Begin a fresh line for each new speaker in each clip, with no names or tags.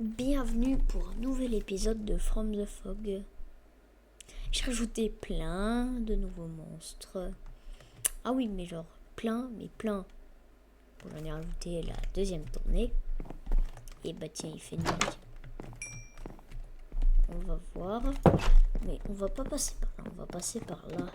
Bienvenue pour un nouvel épisode de From the Fog. J'ai rajouté plein de nouveaux monstres. Ah oui, mais genre plein. Bon, j'en ai rajouté la deuxième tournée. Et bah tiens, il fait nuit. On va voir. Mais on va pas passer par là, on va passer par là.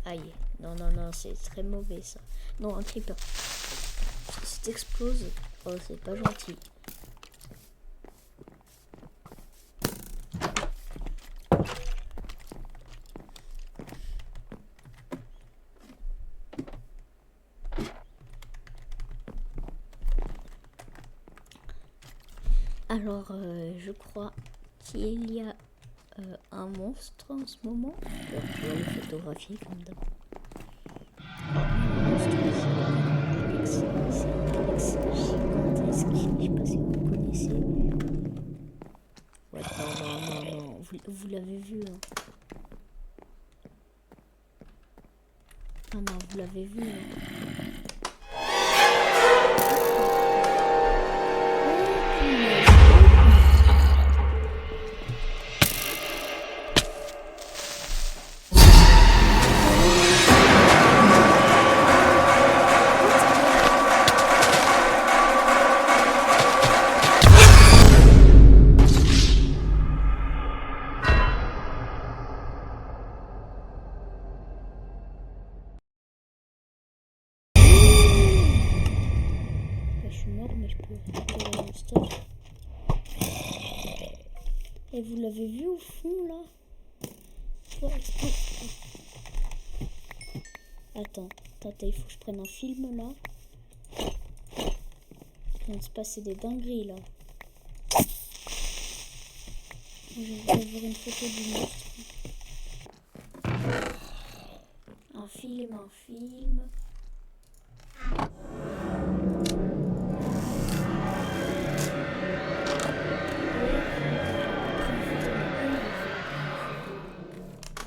Aïe, non, c'est très mauvais ça. Non, un creeper. Ça explose. Oh, c'est pas gentil. Alors, je crois qu'il y a un monstre en ce moment. Je vais le photographier comme d'hab. Un monstre ici. C'est un Alex gigantesque. Je sais pas si vous connaissez. Ouais, non. Vous l'avez vu. Hein. Non, vous l'avez vu. Hein. Je suis mort, mais je peux récupérer mon stuff. Et vous l'avez vu au fond là? Attends, il faut que je prenne un film là. Il vient de se passer des dingueries là. Je vais avoir une photo du monstre. Un film.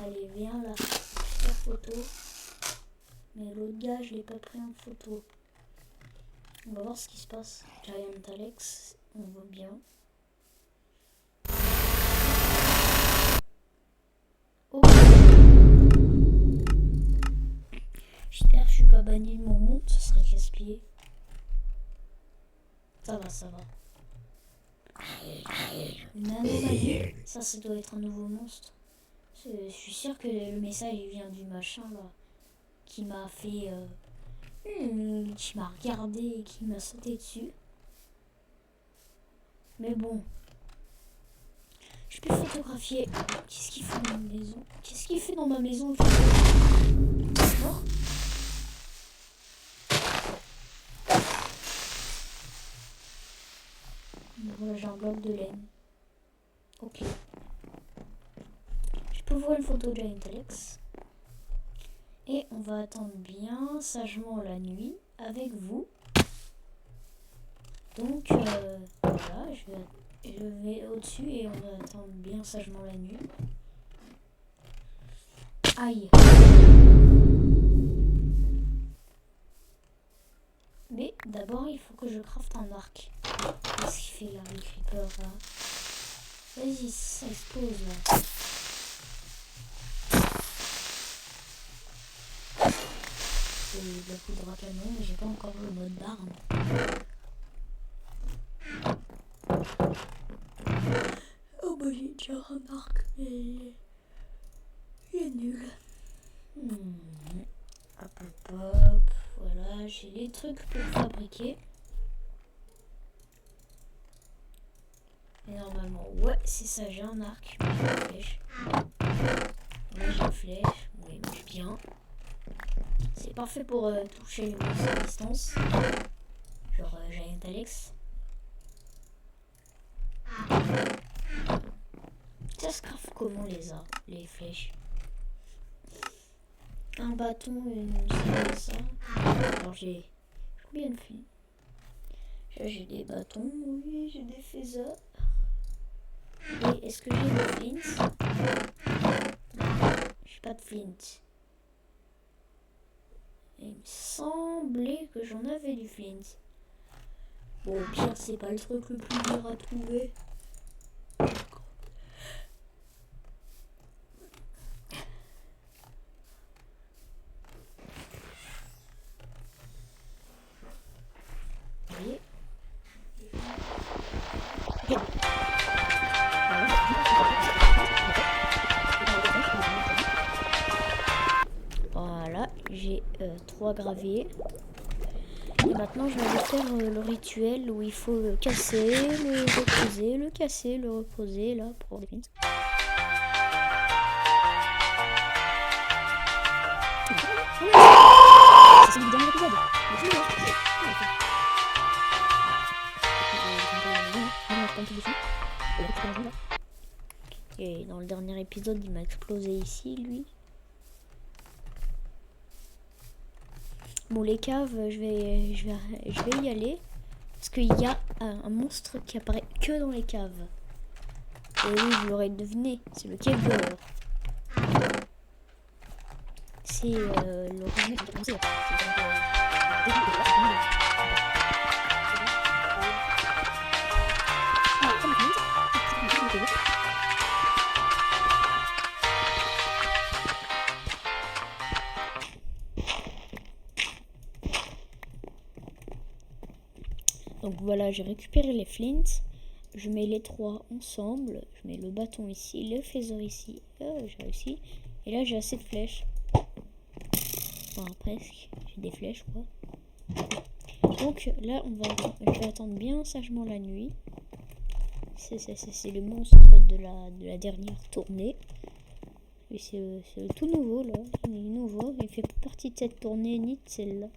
Allez, viens là, la photo. Mais l'autre gars, je l'ai pas pris en photo. On va voir ce qui se passe. Giant Alex, on voit bien. Oh. J'espère que je suis pas banni de mon monde, ce serait casse-pied. Ça va. Une anomalie. Ça doit être un nouveau monstre. Je suis sûr que le message il vient du machin là. Qui m'a fait... qui m'a regardé et qui m'a sauté dessus. Mais bon. Je peux photographier. Qu'est-ce qu'il fait dans ma maison? Qu'est-ce qu'il fait dans ma maison? Mort. Voilà, j'ai un bloc de laine. Ok. Je peux voir une photo de Giant Alex. Et on va attendre bien sagement la nuit avec vous. Donc voilà, je vais au-dessus et on va attendre bien sagement la nuit. Aïe. Mais d'abord il faut que je crafte un arc. Qu'est-ce qu'il fait là, le creeper là? Vas-y, ça explose là. J'ai de la poudre à canon, mais j'ai pas encore le mode d'arme. Oh bah j'ai déjà un arc, mais il est nul. Hop, voilà, j'ai les trucs pour fabriquer. Et normalement, ouais, c'est ça, j'ai un arc, une flèche. Là j'ai une flèche, oui, marche bien. C'est parfait pour toucher les monstres à distance. Genre Giant Alex. Ça se craft comment les flèches? Un bâton, ça. Alors j'ai combien de filles? J'ai des bâtons, oui, j'ai des faiseurs. Et est-ce que j'ai des flints? J'ai pas de flint. Il me semblait que j'en avais du flint. Bon, au pire, c'est pas le truc le plus dur à trouver. Voyez. Voilà, j'ai 3 graviers. Et maintenant, je vais aller faire le rituel où il faut le casser, le reposer, le casser, le reposer, là, pour les pins. C'est le dernier épisode. Et dans le dernier épisode, il m'a explosé ici, lui. Bon, les caves, je vais y aller. Parce qu'il y a un monstre qui apparaît que dans les caves. Et oui, vous l'aurez deviné, c'est le cave dweller. C'est l'origine qui a commencé. Donc voilà, j'ai récupéré les flints. Je mets les 3 ensemble. Je mets le bâton ici, le phaser ici. J'ai réussi. Et là, j'ai assez de flèches. Enfin, presque. J'ai des flèches, quoi. Donc là, je vais attendre bien sagement la nuit. C'est le monstre de la dernière tournée. Et c'est le tout nouveau, là. Il est nouveau. Il fait pas partie de cette tournée, ni de celle-là.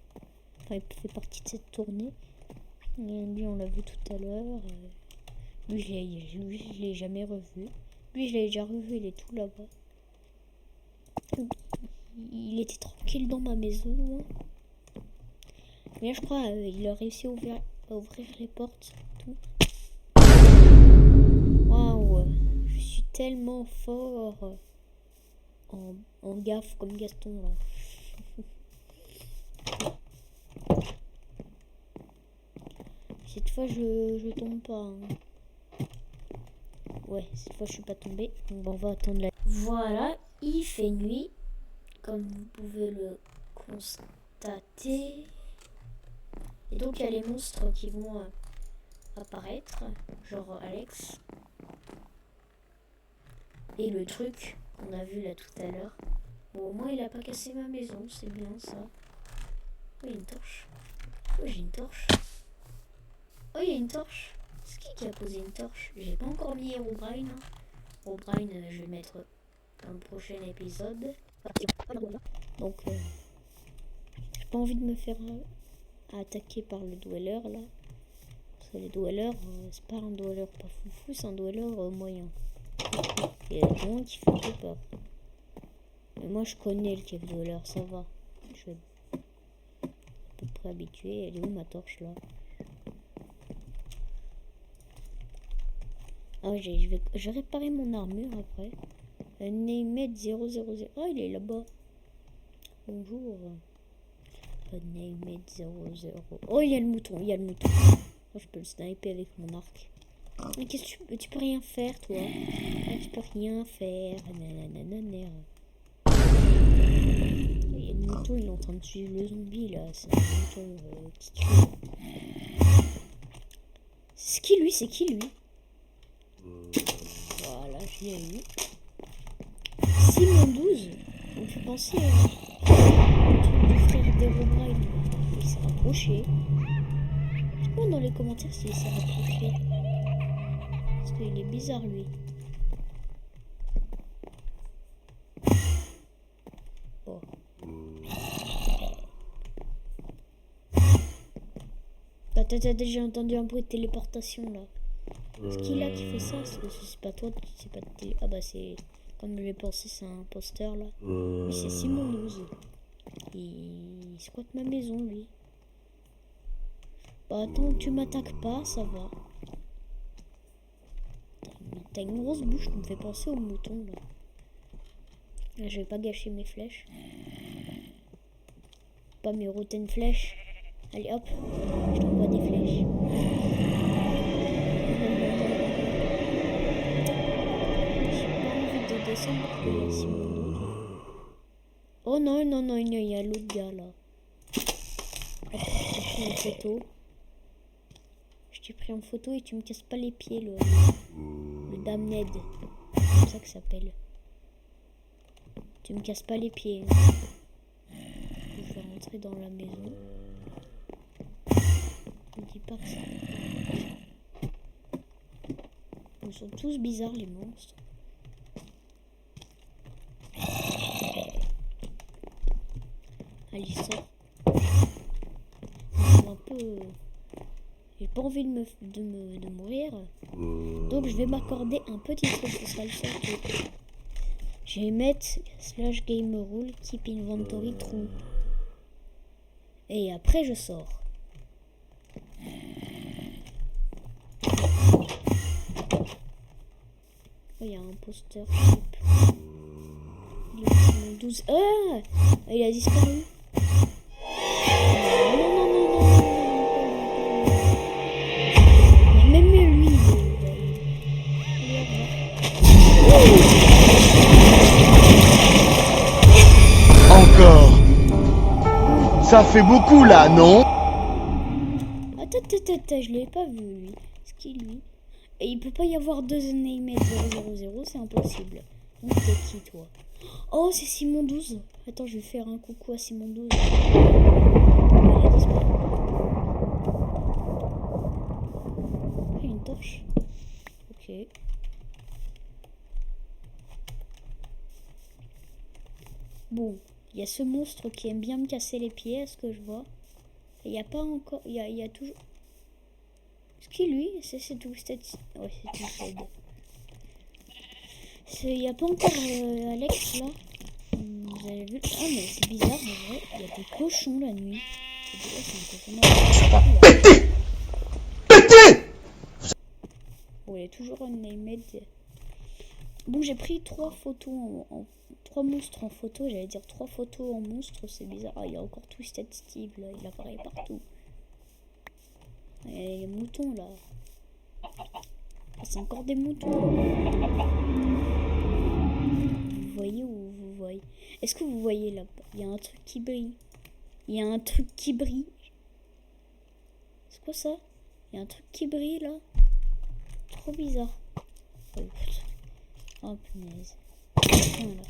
Enfin, il fait partie de cette tournée. Lui, on l'a vu tout à l'heure. Lui, je l'ai jamais revu. Lui, je l'ai déjà revu, il est tout là-bas. Il était tranquille dans ma maison. Moi. Mais là, je crois il a réussi à ouvrir les portes. Tout. Waouh! Je suis tellement fort en gaffe comme Gaston là. Cette fois, je tombe pas. Hein. Ouais, cette fois, je suis pas tombée. Donc, on va attendre la... Voilà, il fait nuit. Comme vous pouvez le constater. Et donc, il y a les monstres qui vont apparaître. Genre Alex. Et le truc qu'on a vu là tout à l'heure. Bon, au moins, il a pas cassé ma maison. C'est bien ça. Oh, il y a une torche. Oh, j'ai une torche. Oh, il y a une torche. C'est qui a posé une torche? J'ai pas encore mis Herobrine. Herobrine, je vais le mettre dans le prochain épisode. Donc, j'ai pas envie de me faire attaquer par le dweller là. Parce que le dweller, c'est pas un dweller pas foufou, c'est un dweller moyen. Il y a des gens qui font trop peur. Mais moi, je connais le cave dweller, ça va. Je suis à peu près habitué. Elle est où ma torche là? Ah, je vais réparer mon armure après. Name 000. Oh, il est là-bas. Bonjour. Name 00. Oh, il y a le mouton, Oh, je peux le sniper avec mon arc. Mais qu'est-ce que tu peux rien faire, toi? Tu peux rien faire. Nanana. Il y a le mouton, il est en train de suivre le zombie, là. C'est un mouton qui tue. C'est qui, lui? Voilà, je l'ai eu. Simon 12. On me fait penser au truc du frère d'Herobrine. Il s'est rapproché. Dites-moi dans les commentaires s'il s'est rapproché. Parce qu'il est bizarre, lui. Bon. T'as déjà entendu un bruit de téléportation, là. C'est qui là qui fait ça? C'est pas toi, c'est pas de télé... Ah bah c'est... Comme je l'ai pensé, c'est un imposteur là. Oui, c'est Simon 12. Il squatte ma maison, lui. Bah attends, tu m'attaques pas, ça va. T'as une grosse bouche qui me fait penser au mouton là. Là, je vais pas gâcher mes flèches. Pas mes rotaines flèches. Allez hop, je t'envoie des flèches. il y a Simon 12. Oh non, non, non, il y a l'autre gars là. Hop, je t'ai pris en photo. Je t'ai pris en photo et tu me casses pas les pieds, le Damned. C'est comme ça que ça s'appelle. Tu me casses pas les pieds. Je vais rentrer dans la maison. Je me dis pas que ça. Ils sont tous bizarres, les monstres. Allez, sort. Un peu... J'ai pas envie de mourir. Donc je vais m'accorder un petit truc. Ce sera le seul truc. Je vais mettre /game rule keep inventory true. Et après je sors. Oh, il y a un poster. Il est 12. Ah, il a disparu. Non, non, non, non, non, non. Mais même lui,
Encore. Ça fait beaucoup là, non?
Attends, je l'ai pas vu lui. Ce qui lui. Et il peut pas y avoir deux nameheads 000, c'est impossible. Donc t'es qui toi? Oh, c'est Simon 12. Attends, je vais faire un coucou à Simon 12. Il a disparu. Ah, une torche. Ok. Bon, il y a ce monstre qui aime bien me casser les pieds, à ce que je vois. Il n'y a pas encore... Il y a toujours... Ce qui lui, c'est tout. Ouais, c'est tout. Il n'y a pas encore Alex là. Vous avez vu? Ah mais c'est bizarre, mais vrai, il y a des cochons la nuit. C'est un cochon.
Pété!
Bon, il y a toujours un named. Bon, j'ai pris 3 photos en 3 monstres en photo. J'allais dire 3 photos en monstre, c'est bizarre. Ah, il y a encore Twisted Steve là, il apparaît partout. Il y a les moutons là. Ah, c'est encore des moutons. Vous voyez ou vous voyez? Est-ce que vous voyez là? Il y a un truc qui brille. Il y a un truc qui brille. C'est quoi ça? Il y a un truc qui brille là. Trop bizarre. Oh punaise. Voilà.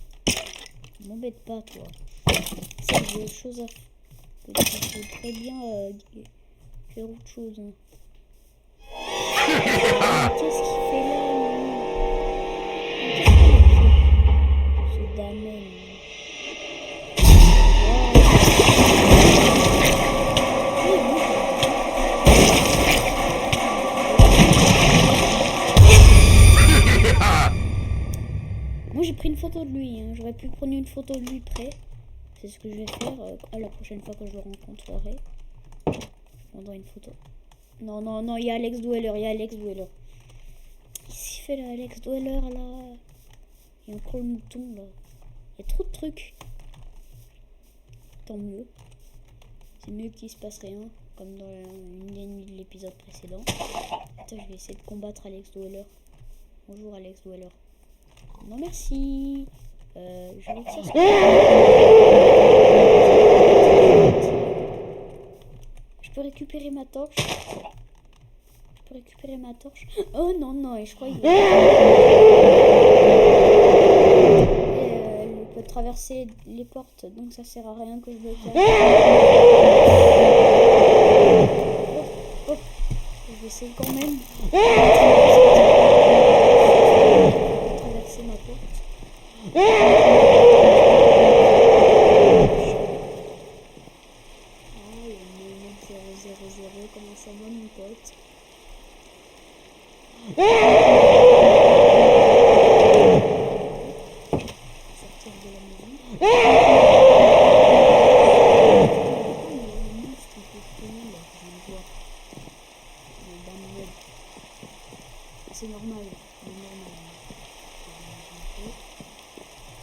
M'embête pas toi. Ça j'ai autre chose à faire. Tu peux très bien faire autre chose. Hein. Qu'est-ce qu'il fait là? Qu'est-ce qu'il fait? Ce damné. Moi j'ai pris une photo de lui, hein. J'aurais pu prendre une photo de lui près. C'est ce que je vais faire la prochaine fois que je le rencontrerai. Je prendrai une photo. Non, non, non, il y a Alex Dweller, Qu'est-ce qu'il fait là, Alex Dweller là? Il y a encore le mouton là. Il y a trop de trucs. Tant mieux. C'est mieux qu'il se passe rien, comme dans une ennemie de l'épisode précédent. Attends, je vais essayer de combattre Alex Dweller. Bonjour Alex Dweller. Non merci. Je retire ce Je peux récupérer ma torche. Oh non, non, et je crois qu'il elle peut traverser les portes, donc ça sert à rien que je le fasse. Oh, je vais essayer quand même. Traverser ma porte. Ah, il y a 000, comment ça va mon pote? Sortir de la maison. C'est normal.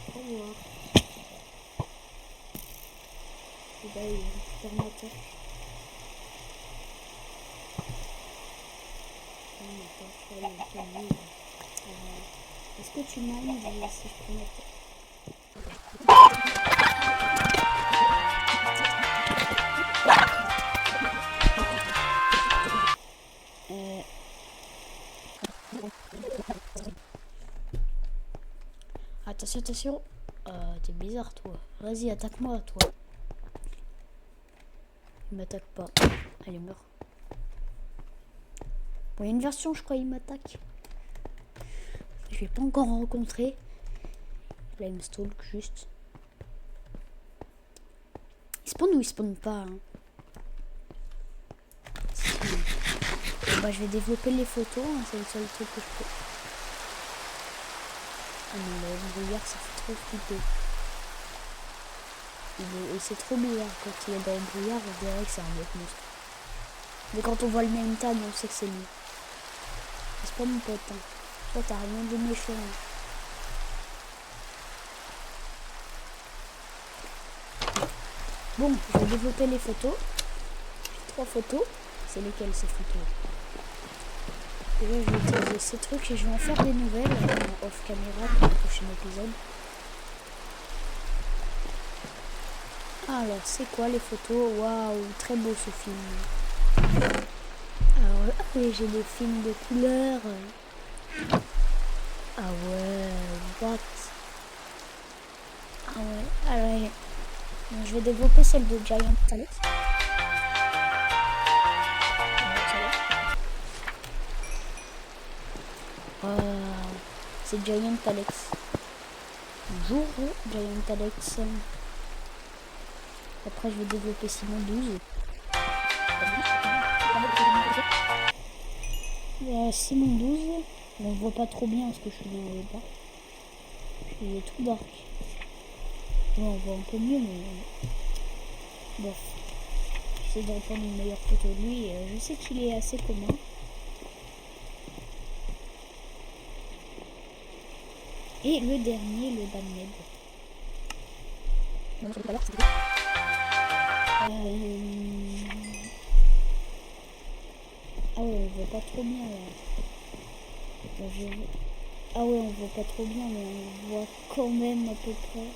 Au revoir. Et bah, il récupère ma torche. Est-ce que tu m'aimes si je prends ma torche? Attention, attention. T'es bizarre, toi. Vas-y, attaque-moi, toi. Il m'attaque pas. Allez, meurs. Bon, il y a une version, je crois, il m'attaque. Je l'ai pas encore rencontré. Là, il me stalk juste. Il spawn ou il spawn pas hein. Bon, bah, je vais développer les photos. Hein, c'est le seul truc que je peux. Ah non, le brouillard, ça fait trop flipper. Et c'est trop bizarre. Quand il est dans le brouillard, on dirait que c'est un autre monstre. Mais quand on voit le même tag, on sait que c'est lui. C'est pas mon pote. Hein. Toi, t'as rien de méchant. Bon, je vais développer les photos. J'ai 3 photos. C'est lesquelles ces photos? Et là, je vais utiliser ces trucs et je vais en faire des nouvelles en off caméra pour le prochain épisode. Alors, c'est quoi les photos? Waouh, très beau ce film. Alors, oui, j'ai des films de couleurs. Ah ouais, what? Ah ouais, alors, je vais développer celle de Giant Alex. C'est Giant Alex. Bonjour, Giant Alex. Après, je vais développer Simon 12. Simon 12. On voit pas trop bien parce que je suis dans le bas. Il est tout dark. Bon, on voit un peu mieux, mais bon. J'essaie de reprendre une meilleure photo de lui. Je sais qu'il est assez commun. Et le dernier, le Banned. Ah ouais, on voit pas trop bien là. Ah ouais, on voit pas trop bien, mais on voit quand même à peu près.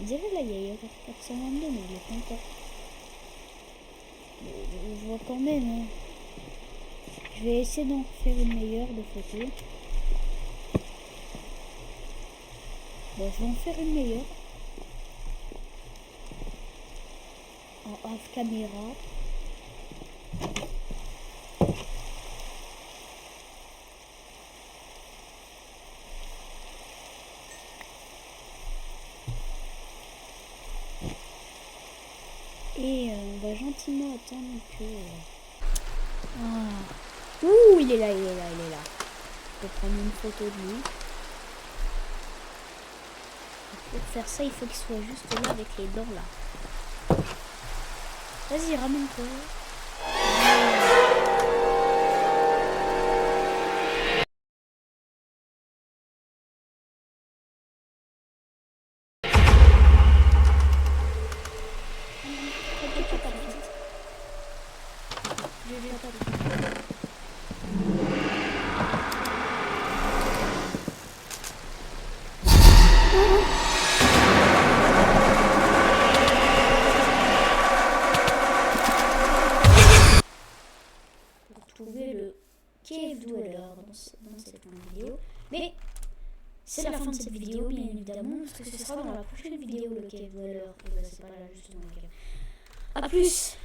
On dirait là, il y a 422, mais il est pas encore. On voit quand même. Hein. Je vais essayer d'en faire une meilleure de photo. Bon, je vais en faire une meilleure. En off caméra. Et on va gentiment attendre que... Ah. Ouh, il est là, il est là, il est là. Je peux prendre une photo de lui. Pour faire ça, il faut qu'il soit juste là avec les dents là. Vas-y, ramène-toi. Trouver le Cave Dweller dans cette vidéo. Mais c'est la fin de cette vidéo, bien évidemment, parce que ce sera dans la prochaine vidéo le Cave Dweller. Et bah, c'est pas là justement. A plus.